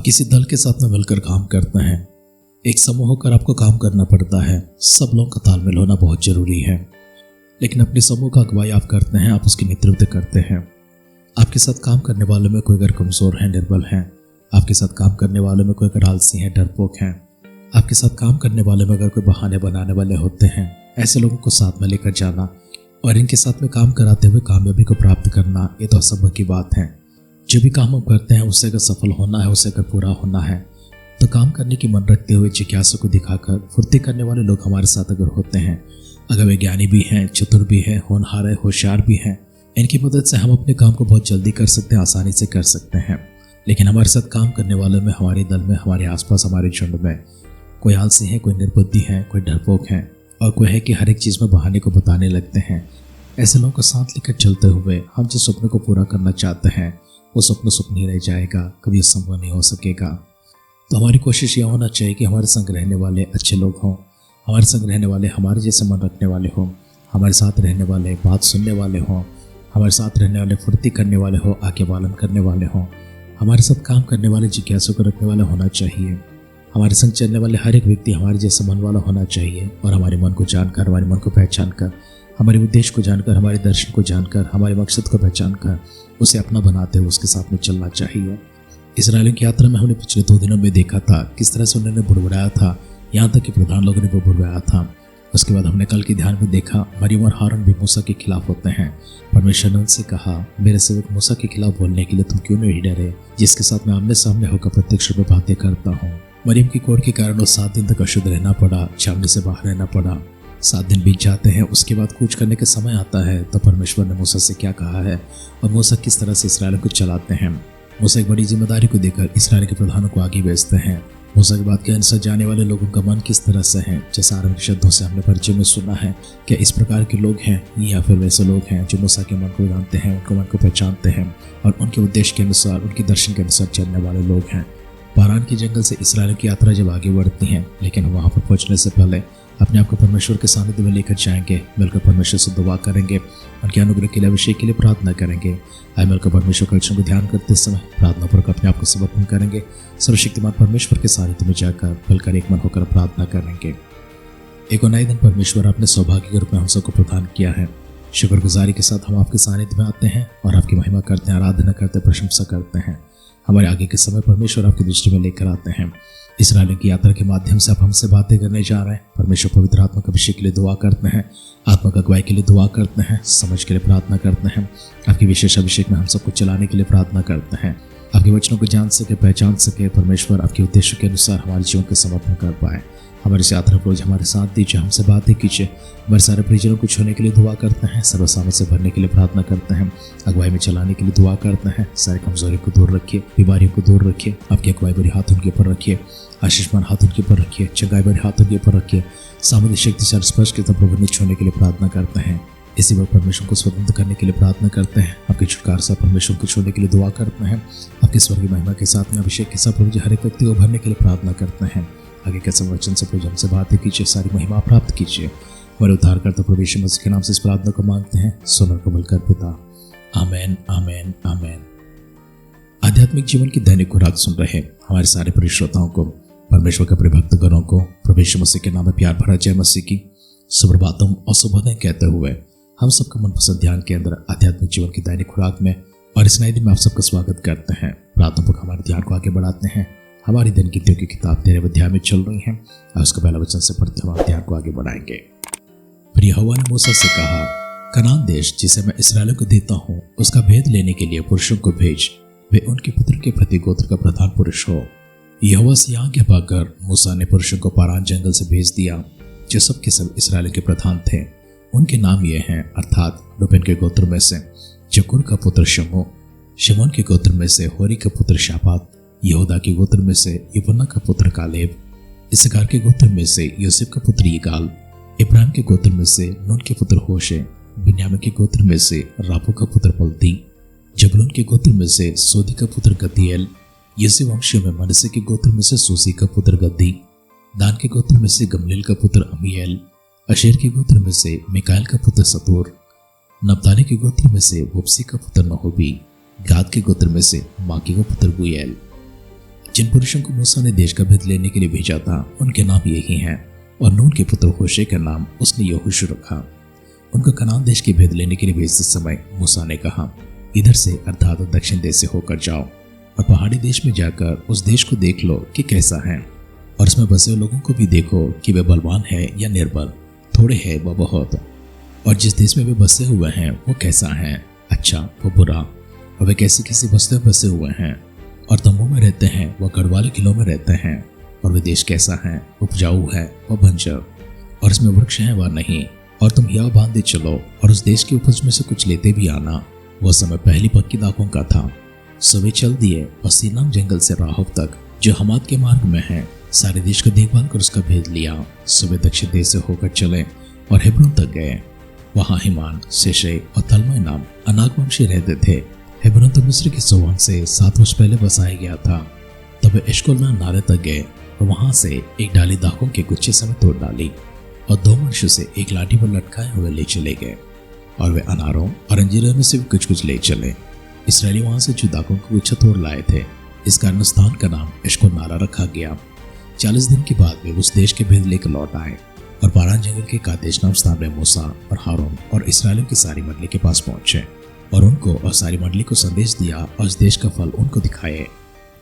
किसी दल के साथ में मिलकर काम करते हैं, एक समूह होकर आपको काम करना पड़ता है। सब लोगों का तालमेल होना बहुत जरूरी है। लेकिन अपने समूह का अगुवाई आप करते हैं, आप उसकी नेतृत्व करते हैं। आपके साथ काम करने वालों में कोई अगर कमजोर है, निर्बल है, आपके साथ काम करने वालों में कोई अगर आलसी है, डरपोक है, आपके साथ काम करने वालों में अगर कोई बहाने बनाने वाले होते हैं, ऐसे लोगों को साथ में लेकर जाना और इनके साथ में काम कराते हुए कामयाबी को प्राप्त करना, ये तो असंभव की बात है। जो भी काम हम करते हैं उससे अगर सफल होना है, उससे अगर पूरा होना है, तो काम करने की मन रखते हुए जिज्ञासा को दिखाकर फुर्ती करने वाले लोग हमारे साथ अगर होते हैं, अगर वे ज्ञानी भी हैं, चतुर भी हैं, होनहार है, होशियार भी हैं, इनकी मदद से हम अपने काम को बहुत जल्दी कर सकते हैं, आसानी से कर सकते हैं। लेकिन हमारे साथ काम करने वालों में, हमारे दल में, हमारे आसपास, हमारे झुंड में कोई आलसी है, कोई निर्बुद्धि है, कोई डरपोक है और कोई है कि हर एक चीज़ में बहाने को बताने लगते हैं। ऐसे लोगों को साथ लेकर चलते हुए हम जिस सपने को पूरा करना चाहते हैं वो सपना ही रह जाएगा, कभी संभव नहीं हो सकेगा। तो हमारी कोशिश यह होना चाहिए कि हमारे संग रहने वाले अच्छे लोग हों, हमारे संग रहने वाले हमारे जैसे मन रखने वाले हों, हमारे साथ रहने वाले बात सुनने वाले हों, हमारे साथ रहने वाले फुर्ती करने वाले हों, आज्ञा पालन करने वाले हों, हमारे साथ काम करने वाले जिज्ञासा को रखने वाला होना चाहिए। हमारे संग चलने वाले हर एक व्यक्ति हमारे जैसा मन वाला होना चाहिए और हमारे मन को जानकर, हमारे मन को पहचान कर, हमारे उद्देश्य को जानकर, हमारे दर्शन को जानकर, हमारे मकसद को पहचान कर उसे अपना बनाते हुए उसके साथ में चलना चाहिए। इस्राएल की यात्रा में हमने पिछले 2 दिनों में देखा था किस तरह से उन्होंने बुड़बुड़ाया था, यहाँ तक कि प्रधान लोगों ने वो बुड़बुड़ाया था। उसके बाद हमने कल के ध्यान में देखा मरियम और हारून भी मूसा के खिलाफ होते हैं। परमेश्वर ने उनसे कहा, मेरे सेवक मूसा के खिलाफ बोलने के लिए तुम क्यों नहीं डरे, जिसके साथ मैं आमने सामने होकर प्रत्यक्ष रूप में बातें करता हूँ। मरियम की कोढ़ के कारण वो 7 दिन तक अशुद्ध रहना पड़ा, छावनी से बाहर रहना पड़ा। 7 दिन बीत जाते हैं, उसके बाद कूच करने का समय आता है। तो परमेश्वर ने मूसा से क्या कहा है और मूसा किस तरह से इस्राएल को चलाते हैं। मूसा एक बड़ी जिम्मेदारी को देकर इस्राएल के प्रधानों को आगे भेजते हैं। मूसा की बात के अनुसार जाने वाले लोगों का मन किस तरह से है, जैसा आरंभिक शब्दों से हमने परिचय में सुना है, क्या इस प्रकार के लोग हैं या फिर वैसे लोग हैं जो मूसा के मन को जानते हैं, उनके मन को पहचानते हैं और उनके उद्देश्य के अनुसार, उनके दर्शन के अनुसार चलने वाले लोग हैं। पारान के जंगल से इस्राएल की यात्रा जब आगे बढ़ती है, लेकिन वहाँ पर पहुँचने से पहले अपने आप को परमेश्वर के सानिध्य में लेकर जाएंगे, मिलकर परमेश्वर से दुआ करेंगे, उनके अनुग्रह के लिए, अभिषेक के लिए प्रार्थना करेंगे। आए मिलकर परमेश्वर के वचन को ध्यान करते समय प्रार्थना पर अपने आप को समर्पण करेंगे, सर्वशक्तिमान परमेश्वर के सानिध्य में जाकर मिलकर एक मन होकर प्रार्थना करेंगे। एक नए दिन परमेश्वर अपने सौभाग्य के रूप में हम सबको प्रदान किया है। शुक्रगुजारी के साथ हम आपके सानिध्य में आते हैं और आपकी महिमा करते हैं, आराधना करते हैं, प्रशंसा करते हैं। हमारे आगे के समय परमेश्वर आपकी दृष्टि में लेकर आते हैं। इस्राएल की यात्रा के माध्यम से आप हमसे बातें करने जा रहे हैं। परमेश्वर पवित्र आत्मा के अभिषेक के लिए दुआ करते हैं, आत्मा का अगुवाई के लिए दुआ करते हैं, समझ के लिए प्रार्थना करते हैं, आपकी विशेष अभिषेक में हम सबको चलाने के लिए प्रार्थना करते हैं। आपके वचनों को जान सके, पहचान सके, परमेश्वर आपके उद्देश्य के अनुसार हमारे जीवन को समर्पण कर पाए। हमारे इस यात्रा रोज हमारे साथ दीजिए, हमसे बातें कीजिए। हमारे सारे परिजनों को छूने के लिए दुआ करते हैं, सर्वसामर्थ से भरने के लिए प्रार्थना करते हैं, अगुवाई में चलाने के लिए दुआ करते हैं। सारी कमजोरी को दूर रखिए, बीमारियों को दूर रखिए, आपकी अगुवाई भरी हाथ उनके ऊपर रखिए, आशीषमान हाथ उनके ऊपर रखिए, चंगाई भरे हाथ उनके ऊपर रखिए। सामूहिक शक्ति से स्पर्श के प्रभु ने छूने के लिए प्रार्थना करते हैं। इसी वक्त परमेश्वर को स्वतंत्र करने के लिए प्रार्थना करते हैं। आपके छुटकारा से परमेश्वर को छोड़ने के लिए दुआ करते हैं। आपके स्वर्गीय महिमा के साथ में अभिषेक के साथ प्रभु जी हर एक व्यक्ति को भरने के लिए प्रार्थना करते हैं। आगे के वचन से प्रभु हमसे बातें कीजिए, सारी महिमा प्राप्त कीजिए। हमारे उद्धारकर्ता प्रभु यीशु मसीह के नाम से इस प्रार्थना को मांगते हैं, सुन और कबूल कर पिता। आमेन, आमेन, आमेन। आध्यात्मिक जीवन की दैनिक खुराक सुन रहे हमारे सारे प्रिय श्रोताओं को, परमेश्वर के प्रिय भक्तगणों को प्रभु यीशु मसीह के नाम में प्यार भरा जय मसीह की सुप्रभातम और शुभोदय कहते हुए हम सबका मनपसंद ध्यान के अंदर आध्यात्मिक जीवन की दैनिक खुराक में और इस नए दिन में आप सबका स्वागत करते हैं। प्रार्थना पर हमारे ध्यान को आगे बढ़ाते हैं। हमारी दिन की किताब 13वें अध्याय में चल रही है और उसका पहला वचन से पढ़ते हुए ध्यान को आगे बढ़ाएंगे। फिर यहोवा ने मूसा से कहा, कनान देश जिसे मैं इस्राएलियों को देता हूँ, उसका भेद लेने के लिए पुरुषों को भेज, वे उनके पुत्र के प्रति गोत्र का प्रधान पुरुष हो। यहोवा से आज्ञा पाकर मूसा ने पुरुषों को पारान जंगल से भेज दिया, जो सब के सब इस्राएलियों के प्रधान थे। उनके नाम ये हैं, अर्थात रूबेन के गोत्र में से जकुर का पुत्र शमो, शिमोन के गोत्र में से होरी का पुत्र शापात, यहूदा के गोत्र में से यपुन्ना का पुत्र कालेब, इसकार के गोत्र में से यूसुफ का पुत्र यिगाल, इब्राहिम के गोत्र में से नून के पुत्र होशे, बिन्यामीन के गोत्र में से राफो का पुत्र पलती, जबूलून के गोत्र में से सोदी का पुत्र गद्दीएल, यूसुफ वंशियों में मनश्शे के गोत्र में से सूसी का पुत्र गद्दी, दान के गोत्र में से गमलीएल का पुत्र अमीएल, अशेर के गोत्र में से मिकाएल का पुत्र सतूर, नप्ताली के गोत्र में से वप्सी का पुत्र नहोबी, गाद के गोत्र में से माकी का पुत्र गुएल। जिन पुरुषों को मूसा ने देश का भेद लेने के लिए भेजा था उनके नाम यही हैं, और नून के पुत्र होशे का नाम उसने यहोशू रखा। उनको कनान देश के भेद लेने के लिए भेजते समय मूसा ने कहा, इधर से अर्थात दक्षिण देश से होकर जाओ और पहाड़ी देश में जाकर उस देश को देख लो कि कैसा है, और उसमें बसे हुए लोगों को भी देखो कि वे बलवान है या निर्बल, थोड़े है व बहुत, और जिस देश में वे बसे हुए हैं वो कैसा है, अच्छा वो बुरा, और वे कैसी कैसी वस्तुएं बसे हुए हैं, और तंबू में रहते हैं व गढ़वाले किलों में रहते हैं, और वे देश कैसा है, उपजाऊ है व बंजर, और इसमें वृक्ष है व नहीं, और तुम हियाव बांधे चलो और उस देश की उपज में से कुछ लेते भी आना। वह समय पहली पक्की दाखों का था। सो वे चल दिए और सीनाम जंगल से राहोब तक जो हमाद के मार्ग में है, सारे देश को देखभाल कर उसका भेद लिया। सो वे दक्षिण देश से होकर चले और हेब्रोन तक गए। वहां हिमान, शेशे और तलमै नाम अनाक वंशी रहते थे। हेब्रोन तो मिस्र के सोवान से 7 वर्ष पहले बसाया गया था। तब वे एशकोल नारे तक गए और वहां से एक डाली दाखों के गुच्छे समेत तोड़ डाली और 2 मनुष्यों से एक लाठी पर लटकाए हुए ले चले गए, और वे अनारों और अंजीरों में से भी कुछ कुछ ले चले। इसराइली वहां से जो दाखों का गुच्छा तोड़ लाए थे, इस कारण स्थान का नाम एशकोल नारा रखा गया। 40 दिन के बाद वे उस देश के भेद लेकर लौट आए और पारान जंगल के कादेश नाम स्थान में मूसा और हारून और इसराइलियों की सारी मंडली के पास पहुंचे और उनको और सारी मंडली को संदेश दिया और इस देश का फल उनको दिखाए।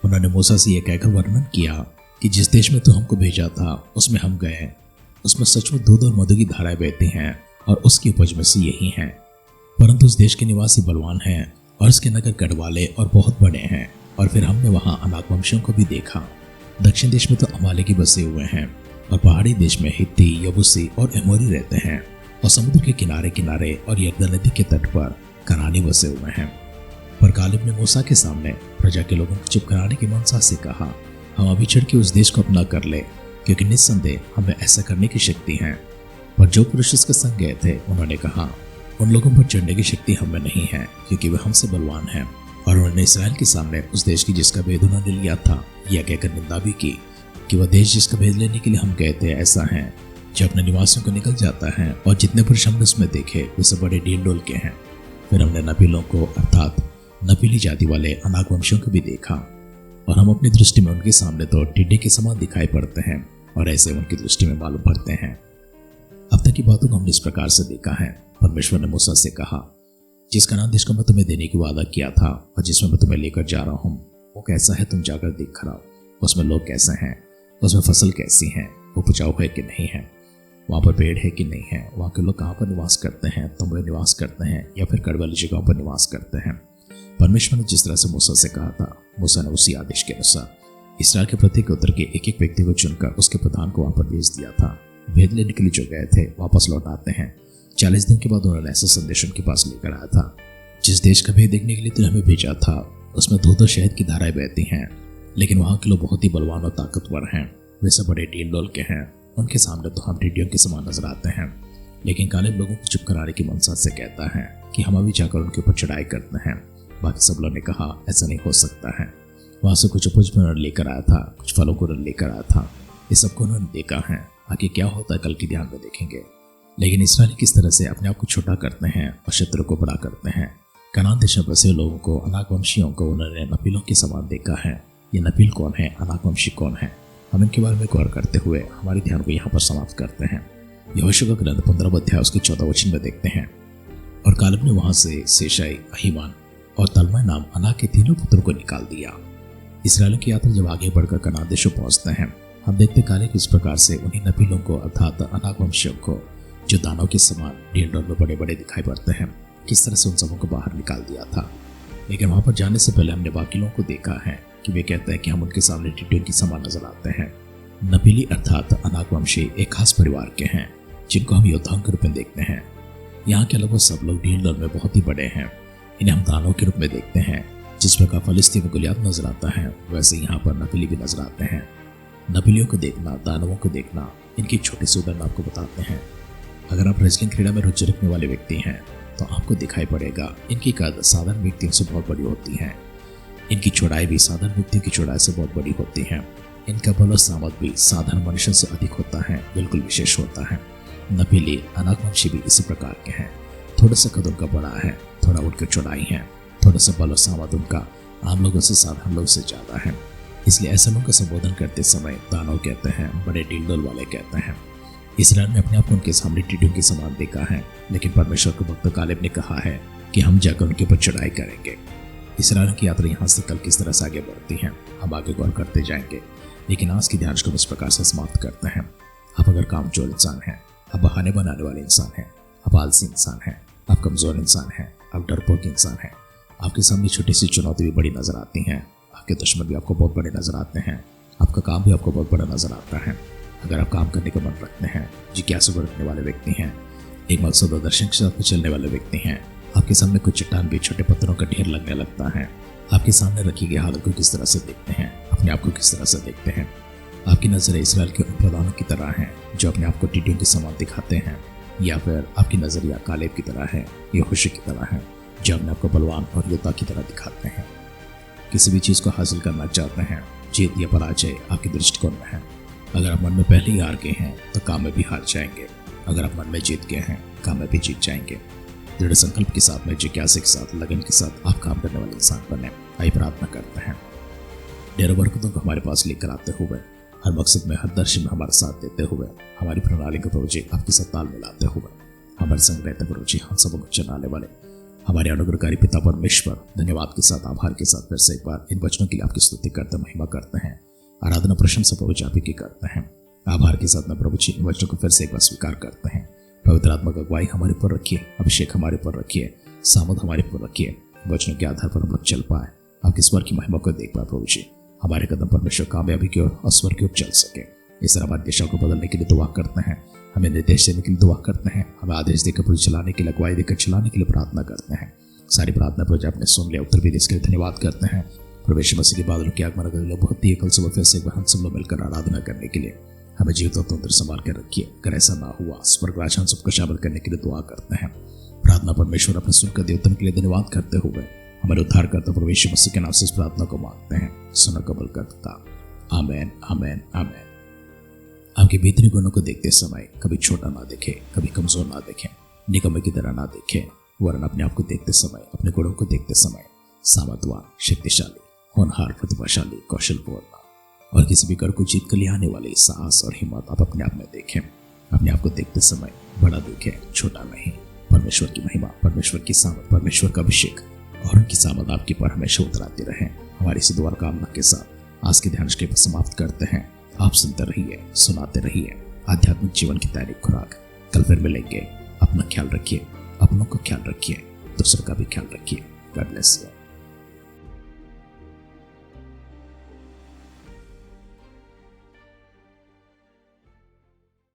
उन्होंने मूसा से यह कहकर वर्णन किया कि जिस देश में तो हमको भेजा था उसमें हम गए, उसमें सचमुच दूध और मधु की धाराएं बहती हैं और उसकी उपज में से यही हैं। परंतु उस देश के निवासी बलवान हैं और उसके नगर गढ़वाले और बहुत बड़े हैं। और फिर हमने वहां अनाक वंशियों को भी देखा। दक्षिण देश में तो अमालेकी बसे हुए हैं और पहाड़ी देश में हित्ती, यबूसी और एमोरी रहते हैं, और समुद्र के किनारे किनारे और यरदन नदी के तट पर कनानी बसे हुए हैं। पर कालेब ने मूसा के सामने प्रजा के लोगों को चुप कराने की मनसा से कहा, हम अभी चढ़ के उस देश को अपना कर ले, क्योंकि निस्संदेह हमें ऐसा करने की शक्ति है। पर जो पुरुष उसके संग गए थे उन्होंने कहा, उन लोगों पर चढ़ने की शक्ति हमें नहीं है, क्योंकि वे हमसे बलवान हैं। और उन्होंने इसराइल के सामने उस देश की जिसका भेद उन्होंने लिया था यह कहकर निंदा भी की कि वह देश जिसका भेद लेने के लिए हम गए थे ऐसा है जो अपने निवासियों को निकल जाता है, और जितने पुरुष हमने उसमें देखे वे सब बड़े डील डोल के हैं। फिर हमने नपीलों को अर्थात नपीली जाति वाले अनाक वंशियों को भी देखा, और हम अपनी दृष्टि में उनके सामने तो टिड्डे के समान दिखाई पड़ते हैं और ऐसे उनकी दृष्टि में मालूम पड़ते हैं। अब तक की बातों को हमने इस प्रकार से देखा है। परमेश्वर ने मूसा से कहा, जिस कनान देश को मैं तुम्हें देने की वादा किया था और जिसमें मैं तुम्हें लेकर जा रहा हूँ वो कैसा है, तुम जाकर देख कर आओ। उसमें लोग कैसे हैं, उसमें फसल कैसी है, वो उपजाऊ है कि नहीं है, वहाँ पर पेड़ है कि नहीं है, वहाँ के लोग कहाँ पर निवास करते हैं, तंबू निवास करते हैं या फिर कड़ वाली जगहों पर निवास करते हैं। परमेश्वर ने जिस तरह से मूसा से कहा था, मूसा ने उसी आदेश के अनुसार इसराइल के प्रत्येक गोत्र के एक एक व्यक्ति को चुनकर उसके प्रधान को वहाँ पर भेज दिया था। भेद लेने के लिए जो गए थे वापस लौट आते हैं। 40 दिन के बाद उन्होंने ऐसा संदेश उनके पास लेकर आया था, जिस देश का भेद देखने के लिए तुमने हमें भेजा था उसमें दूध और शहद की धाराएं बहती हैं, लेकिन वहाँ के लोग बहुत ही बलवान और ताकतवर हैं। वे सब बड़े डील डोल के हैं, उनके सामने तो हम टिड्डियों के समान नजर आते हैं। लेकिन कालेब लोगों को चुप कराने की मनसा से कहता है कि हम अभी जाकर उनके ऊपर चढ़ाई करते हैं। बाकी सब लोगों ने कहा, ऐसा नहीं हो सकता है। वहां से कुछ उपज में लेकर आया था, कुछ फलों को लेकर आया था, ये सबको उन्होंने देखा है। आगे क्या होता है कल की ध्यान में देखेंगे। लेकिन इसराइली किस तरह से अपने आप को छोटा करते हैं और शत्रु को बड़ा करते हैं। कनान देश में बसे लोगों को, अनाक वंशियों को उन्होंने नपीलों के समान देखा है। ये नपील कौन है, अनाक वंशी कौन है, हम इनके बारे में गौर करते हुए हमारे ध्यान को यहाँ पर समाप्त करते हैं। यहोशू का ग्रंथ 15 अध्याय उसके 14 वचन में देखते हैं, और कालेब ने वहां से शेशाई, अहीमान और तलमै नाम अनाक के तीनों पुत्रों को निकाल दिया। इसराइलियों की यात्रा जब आगे बढ़कर कनान देश पहुंचते हैं, हम देखते कालेब किस प्रकार से उन्हीं नपीलों को अर्थात अनाक वंशियों को, जो दानों के समान ढील डोल में बड़े बड़े दिखाई पड़ते हैं, किस तरह से उन सबों को बाहर निकाल दिया था। लेकिन वहां पर जाने से पहले हमने बाकी लोगों को देखा है कि वे कहते हैं कि हम उनके सामने टिड्डियों की समान नजर आते हैं। नपीली अर्थात अनाक वंशी एक खास परिवार के हैं जिनको हम योद्धाओं के रूप में देखते हैं। यहाँ के लगभग सब लोग ढील डोल में बहुत ही बड़े हैं। इन्हें हम दानों के रूप में देखते हैं। जिस प्रकार फलिस्तीन में गुलियात नजर आता है, वैसे यहाँ पर नपीली भी नजर आते हैं। नपीलियों को देखना, दानवों को देखना, इनकी छोटी सी उदाहरण आपको बताते हैं। अगर आप रेसलिंग क्रीड़ा में रुचि रखने वाले व्यक्ति हैं तो आपको दिखाई पड़ेगा इनकी कद साधारण व्यक्तियों से बहुत बड़ी होती है। इनकी चौड़ाई भी साधारण व्यक्तियों की चौड़ाई से बहुत बड़ी होती है। इनका बल और सामर्थ भी साधारण मनुष्य से अधिक होता है, बिल्कुल विशेष होता है। नपीली अनाक वंशी भी इसी प्रकार के हैं। थोड़ा सा कद उनका बड़ा है, थोड़ा उनकी चौड़ाई है, थोड़ा सा बल और सामर्थ उनका आम लोगों से साधारण लोगों से ज्यादा है। इसलिए ऐसे लोगों का संबोधन करते समय दानव कहते हैं, बड़े डीलडोल वाले कहते हैं। इसराइल ने अपने आप को उनके सामने टिड्डियों के समान देखा है, लेकिन परमेश्वर के भक्त कालेब ने कहा है कि हम जाकर उनके ऊपर चढ़ाई करेंगे। इसराइल की यात्रा यहाँ से कल किस तरह से आगे बढ़ती है हम आगे गौर करते जाएंगे, लेकिन आज की ध्यान को इस प्रकार से समाप्त करते हैं। आप अगर कामचोर इंसान हैं, आप बहाने बनाने वाले इंसान हैं, आप आलसी इंसान हैं, आप कमजोर इंसान हैं, आप डरपोक इंसान हैं, आपके सामने छोटी सी चुनौती भी बड़ी नजर आती हैं, आपके दुश्मन भी आपको बहुत बड़े नजर आते हैं, आपका काम भी आपको बहुत बड़ा नजर आता है। अगर आप काम करने का मन रखते हैं, जिज्ञासा को रखने वाले व्यक्ति हैं, एक मकसद और दर्शन के साथ चलने वाले व्यक्ति हैं, आपके सामने कुछ चट्टान भी छोटे पत्थरों का ढेर लगने लगता है, आपके सामने रखी गई हालत को किस तरह से देखते हैं, अपने आप को किस तरह से देखते हैं। आपकी नजर इसराइल के उन प्रधानों की तरह है जो अपने आप को टिड्डियों के समान दिखाते हैं, या फिर आपकी नजरिया कालेब की तरह है, यहोशू की तरह है जो अपने आप को बलवान और योद्धा की तरह दिखाते हैं। किसी भी चीज को हासिल करना चाहते हैं, जीत या पराजय आपके दृष्टिकोण में है। अगर आप मन में पहले ही हार गए हैं तो काम में भी हार जाएंगे, अगर आप मन में जीत गए हैं काम में भी जीत जाएंगे। दृढ़ संकल्प के साथ में, जिज्ञासा के साथ, लगन के साथ आप काम करने वाले इंसान बने। आइए प्रार्थना करते हैं। ढेरों बरकतों को हमारे पास लेकर आते हुए, हर मकसद में, हर दर्शन में हमारा साथ देते हुए, हमारी प्रणाली को प्रभु जी आपके साथ ताल मिलाते हुए, हमारे संग रहते प्रभु जी हम सबको चलाने वाले हमारे अनुग्रहकारी पिता परमेश्वर, धन्यवाद के साथ, आभार के साथ फिर से एक बार इन वचनों के लिए आपकी स्तुति करते, महिमा करते हैं, आराधना प्रशंसा प्रभु जी आप की करते हैं। आभार के साथ में प्रभु जी इन वचनों को फिर से एक बार स्वीकार करते हैं। पवित्र आत्मा का अगुवाई हमारे ऊपर रखिए, अभिषेक हमारे ऊपर रखिए, सामर्थ हमारे ऊपर रखिए, वचनों के आधार पर हम लोग चल पाए, आपके स्वर की महिमा को देख पाए प्रभु जी। हमारे कदम परमेश्वर कामयाबी की ओर और स्वर की ओर चल सके। इस तरह हमारी दिशा को बदलने के लिए दुआ करते हैं, हमें निर्देश देने के लिए दुआ करते हैं, हमें आदेश देकर प्रभु चलाने के लिए, अगुवाई देकर चलाने के लिए प्रार्थना करते हैं। सारी प्रार्थना प्रभु जी आपने सुन लिया, उत्तर भी इसके लिए धन्यवाद करते हैं। प्रवेश मसीह के बादलों के आगमन के लिए बहुत ही कल सुबह फिर से एक बार हम सब लोग मिलकर आराधना करने के लिए हमें जीवित और तंत्र संभाल कर रखिए। अगर ऐसा ना हुआ, स्वर्ग राज हम सबको शामिल करने के लिए दुआ करते हैं। प्रार्थना परमेश्वर अपने सुनकर देवतन के लिए धन्यवाद करते हुए हमारे उद्धार करता प्रवेश मसीह के नाम से इस प्रार्थना को मांगते हैं। सुनो कबूल करता। आमेन, आमेन, आमेन। आपके भीतरी गुणों को देखते समय कभी छोटा ना देखे, कभी कमजोर ना देखें, निकम्मे की तरह ना देखें, वरन अपने आप को देखते समय, अपने गुणों को देखते समय सामर्थवान, शक्तिशाली, होनहार, प्रतिभाशाली, कौशलपूर्ण और किसी भी कर को जीत कर ले आने वाले साहस और हिम्मत आप अपने आप में देखें। अपने आप को देखते समय बड़ा देखें, छोटा नहीं। परमेश्वर की महिमा, परमेश्वर की सामर्थ, परमेश्वर का अभिषेक और उनकी सामर्थ आपके पर हमेशा उतराते रहे। हमारी इस दुआ कामना के साथ आज के ध्यान के समाप्त करते हैं। आप सुनते रहिए, सुनाते रहिए आध्यात्मिक जीवन की दैनिक खुराक। कल फिर मिलेंगे। अपना ख्याल रखिए, अपनों का ख्याल रखिए, दूसरों का भी ख्याल रखिए। God bless you.